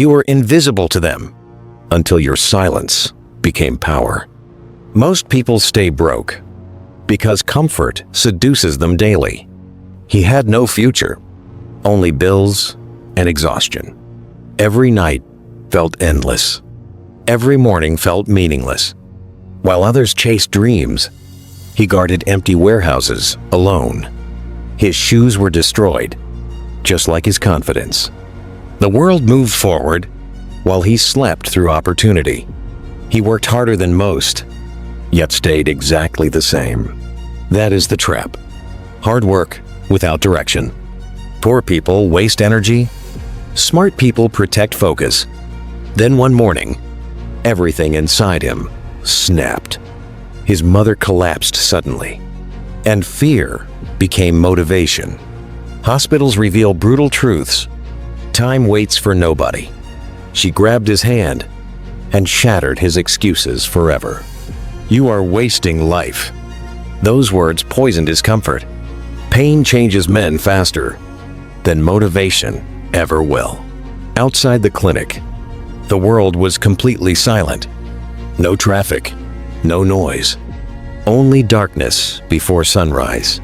You were invisible to them until your silence became power. Most people stay broke because comfort seduces them daily. He had no future, only bills and exhaustion. Every night felt endless. Every morning felt meaningless. While others chased dreams, he guarded empty warehouses alone. His shoes were destroyed, just like his confidence. The world moved forward while he slept through opportunity. He worked harder than most, yet stayed exactly the same. That is the trap. Hard work without direction. Poor people waste energy. Smart people protect focus. Then one morning, everything inside him snapped. His mother collapsed suddenly, and fear became motivation. Hospitals reveal brutal truths. Time waits for nobody. She grabbed his hand and shattered his excuses forever. "You are wasting life." Those words poisoned his comfort. Pain changes men faster than motivation ever will. Outside the clinic, the world was completely silent. No traffic, no noise, only darkness before sunrise.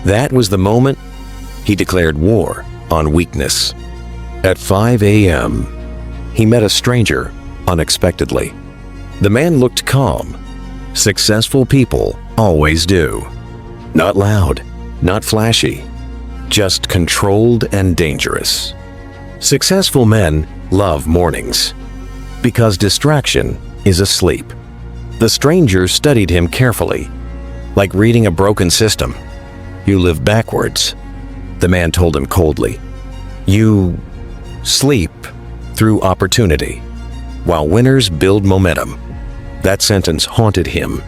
That was the moment he declared war on weakness. At 5 a.m., he met a stranger unexpectedly. The man looked calm. Successful people always do. Not loud, not flashy, just controlled and dangerous. Successful men love mornings because distraction is asleep. The stranger studied him carefully, like reading a broken system. "You live backwards," the man told him coldly. "You sleep through opportunity, while winners build momentum." That sentence haunted him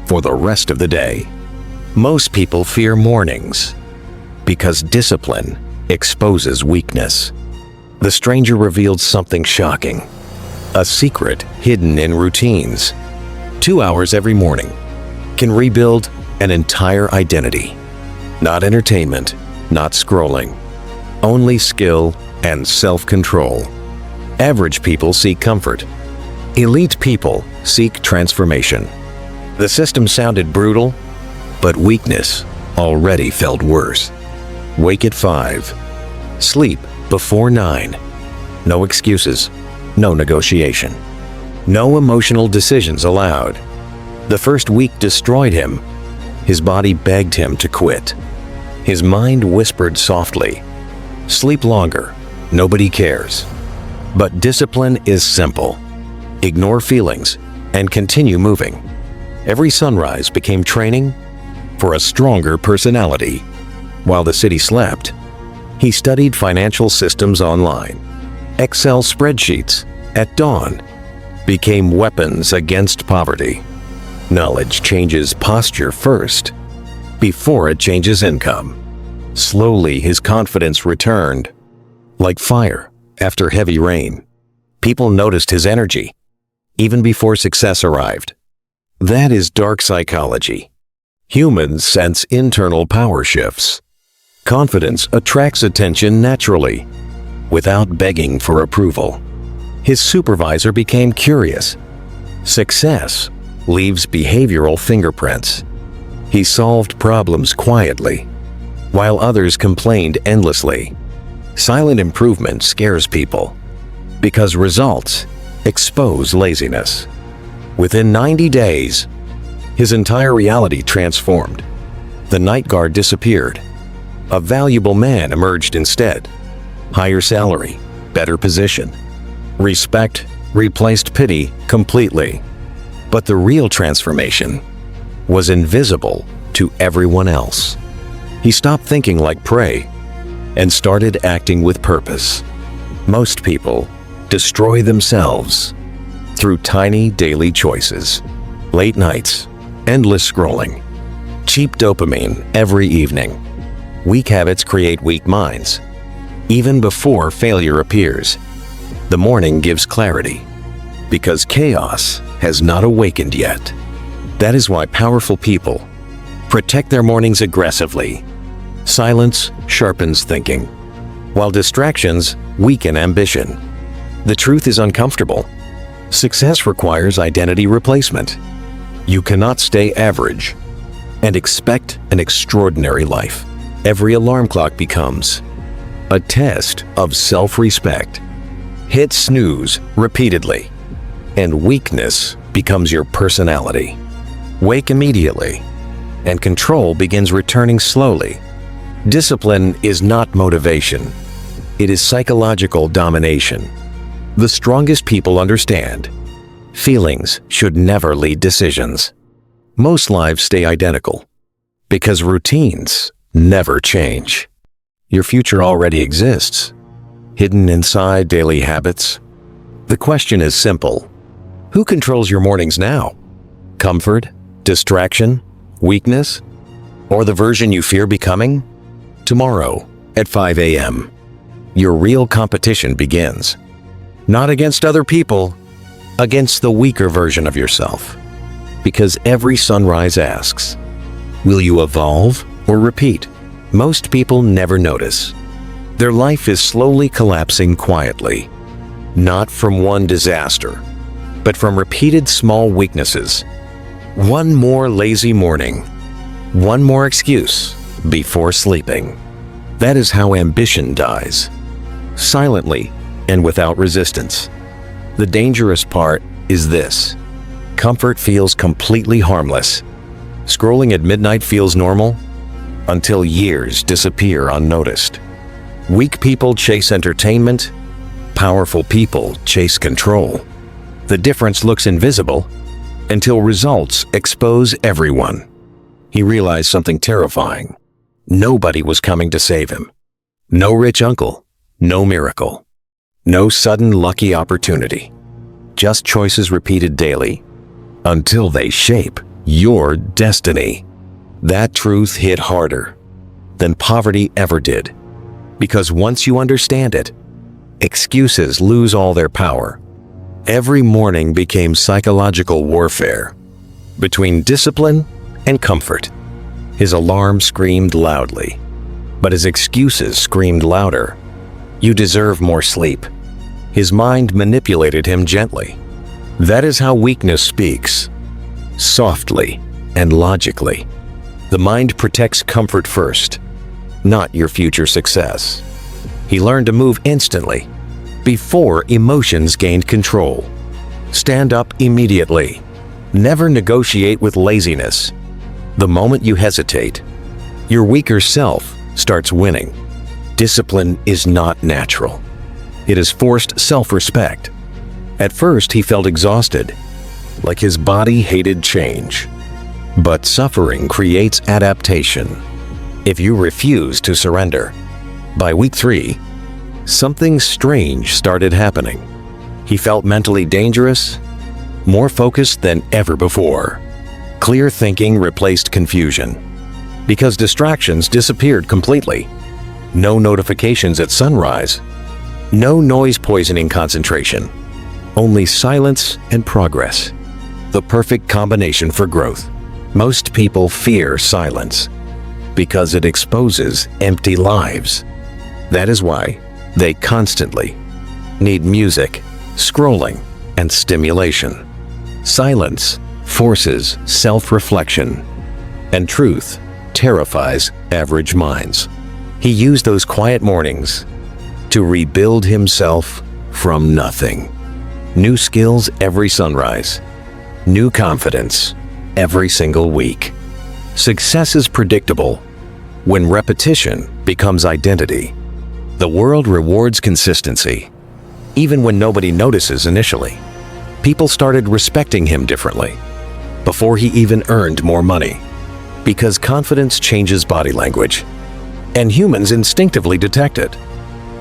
for the rest of the day. Most people fear mornings because discipline exposes weakness. The stranger revealed something shocking, a secret hidden in routines. 2 hours every morning can rebuild an entire identity. Not entertainment, not scrolling, only skill and self-control. Average people seek comfort. Elite people seek transformation. The system sounded brutal, but weakness already felt worse. Wake at 5. Sleep before 9. No excuses, no negotiation. No emotional decisions allowed. The first week destroyed him. His body begged him to quit. His mind whispered softly, "Sleep longer, nobody cares." But discipline is simple. Ignore feelings and continue moving. Every sunrise became training for a stronger personality. While the city slept, he studied financial systems online. Excel spreadsheets at dawn became weapons against poverty. Knowledge changes posture first, before it changes income. Slowly, his confidence returned, like fire after heavy rain. People noticed his energy, even before success arrived. That is dark psychology. Humans sense internal power shifts. Confidence attracts attention naturally, without begging for approval. His supervisor became curious. Success leaves behavioral fingerprints. He solved problems quietly, while others complained endlessly. Silent improvement scares people, because results expose laziness. Within 90 days, his entire reality transformed. The night guard disappeared. A valuable man emerged instead. Higher salary, better position. Respect replaced pity completely. But the real transformation was invisible to everyone else. He stopped thinking like prey and started acting with purpose. Most people destroy themselves through tiny daily choices. Late nights, endless scrolling, cheap dopamine every evening. Weak habits create weak minds. Even before failure appears, the morning gives clarity, because chaos has not awakened yet. That is why powerful people protect their mornings aggressively. Silence sharpens thinking, while distractions weaken ambition. The truth is uncomfortable. Success requires identity replacement. You cannot stay average and expect an extraordinary life. Every alarm clock becomes a test of self-respect. Hit snooze repeatedly, and weakness becomes your personality. Wake immediately, and control begins returning slowly. Discipline is not motivation. It is psychological domination. The strongest people understand feelings should never lead decisions. Most lives stay identical because routines never change. Your future already exists, hidden inside daily habits. The question is simple. Who controls your mornings now? Comfort, distraction, weakness, or the version you fear becoming? Tomorrow at 5 a.m., your real competition begins. Not against other people, against the weaker version of yourself. Because every sunrise asks, will you evolve or repeat? Most people never notice. Their life is slowly collapsing quietly, not from one disaster, but from repeated small weaknesses. One more lazy morning, one more excuse before sleeping. That is how ambition dies, silently and without resistance. The dangerous part is this. Comfort feels completely harmless. Scrolling at midnight feels normal until years disappear unnoticed. Weak people chase entertainment. Powerful people chase control. The difference looks invisible until results expose everyone. He realized something terrifying. Nobody was coming to save him. No rich uncle, no miracle, no sudden lucky opportunity. Just choices repeated daily until they shape your destiny. That truth hit harder than poverty ever did. Because once you understand it, excuses lose all their power. Every morning became psychological warfare between discipline and comfort. His alarm screamed loudly, but his excuses screamed louder. You deserve more sleep. His mind manipulated him gently. That is how weakness speaks, softly and logically. The mind protects comfort first, not your future success. He learned to move instantly, before emotions gained control. Stand up immediately. Never negotiate with laziness. The moment you hesitate, your weaker self starts winning. Discipline is not natural. It is forced self-respect. At first, he felt exhausted, like his body hated change. But suffering creates adaptation if you refuse to surrender. By week 3, something strange started happening. He felt mentally dangerous, more focused than ever before. Clear thinking replaced confusion, because distractions disappeared completely. No notifications at sunrise, no noise poisoning concentration, only silence and progress. The perfect combination for growth. Most people fear silence because it exposes empty lives. That is why they constantly need music, scrolling, and stimulation. Silence forces self-reflection, and truth terrifies average minds. He used those quiet mornings to rebuild himself from nothing. New skills every sunrise, new confidence every single week. Success is predictable when repetition becomes identity. The world rewards consistency. Even when nobody notices initially, people started respecting him differently before he even earned more money. Because confidence changes body language, and humans instinctively detect it.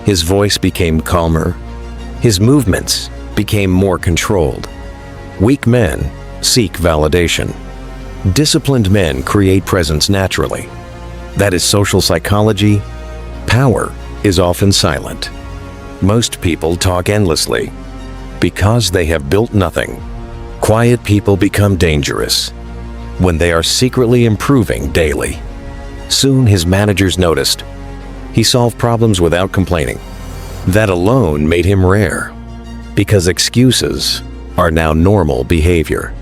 His voice became calmer. His movements became more controlled. Weak men seek validation. Disciplined men create presence naturally. That is social psychology. Power is often silent. Most people talk endlessly because they have built nothing. Quiet people become dangerous when they are secretly improving daily. Soon his managers noticed. He solved problems without complaining. That alone made him rare. because excuses are now normal behavior.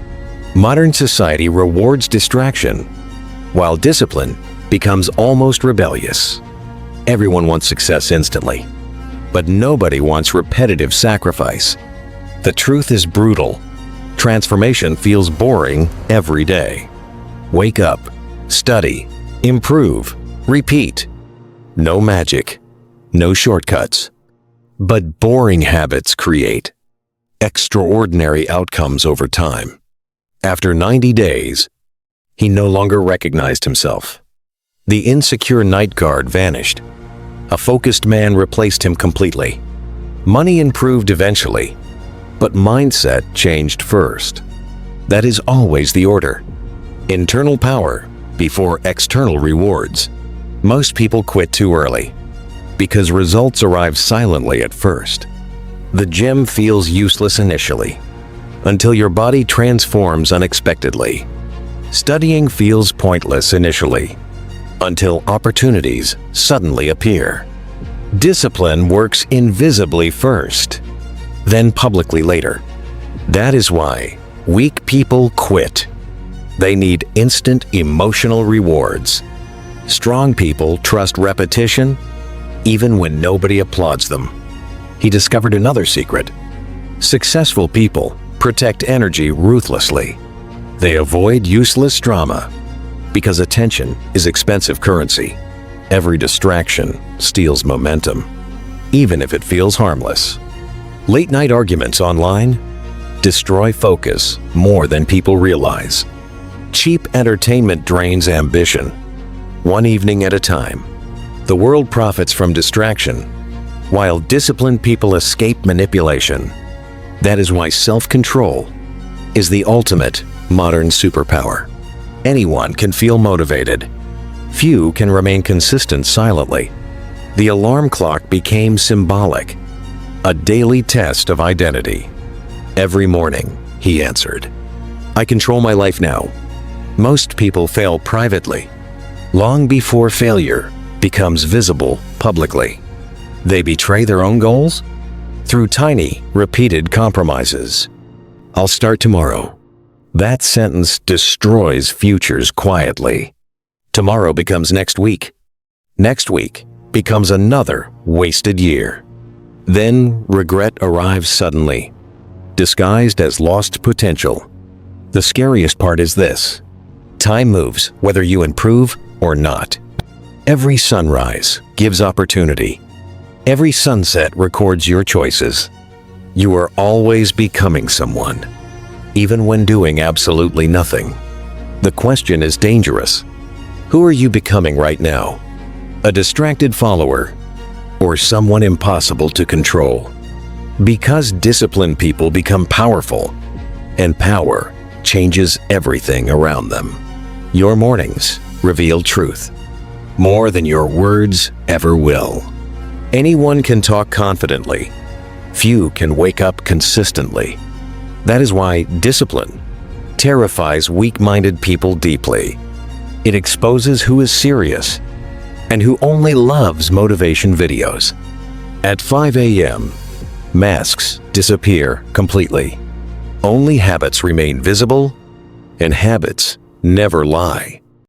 Modern society rewards distraction, while discipline becomes almost rebellious. Everyone wants success instantly, but nobody wants repetitive sacrifice. The truth is brutal. Transformation feels boring every day. Wake up, study, improve, repeat. No magic, no shortcuts. But boring habits create extraordinary outcomes over time. After 90 days, he no longer recognized himself. The insecure night guard vanished. A focused man replaced him completely. Money improved eventually, but mindset changed first. That is always the order. Internal power before external rewards. Most people quit too early because results arrive silently at first. The gym feels useless initially, until your body transforms unexpectedly. Studying feels pointless initially, until opportunities suddenly appear. Discipline works invisibly first, then publicly later. That is why weak people quit. They need instant emotional rewards. Strong people trust repetition even when nobody applauds them. He discovered another secret. Successful people protect energy ruthlessly. They avoid useless drama because attention is expensive currency. Every distraction steals momentum, even if it feels harmless. Late-night arguments online destroy focus more than people realize. Cheap entertainment drains ambition. One evening at a time. The world profits from distraction, while disciplined people escape manipulation. That is why self-control is the ultimate modern superpower. Anyone can feel motivated. Few can remain consistent silently. The alarm clock became symbolic, a daily test of identity. Every morning, he answered, "I control my life now." Most people fail privately, long before failure becomes visible publicly. They betray their own goals through tiny, repeated compromises. "I'll start tomorrow." That sentence destroys futures quietly. Tomorrow becomes next week. Next week becomes another wasted year. Then regret arrives suddenly, disguised as lost potential. The scariest part is this: time moves whether you improve or not. Every sunrise gives opportunity. Every sunset records your choices. You are always becoming someone, even when doing absolutely nothing. The question is dangerous. Who are you becoming right now? A distracted follower or someone impossible to control? Because disciplined people become powerful, and power changes everything around them. Your mornings reveal truth more than your words ever will. Anyone can talk confidently. Few can wake up consistently. That is why discipline terrifies weak-minded people deeply. It exposes who is serious and who only loves motivation videos. At 5 a.m., masks disappear completely. Only habits remain visible, and habits never lie.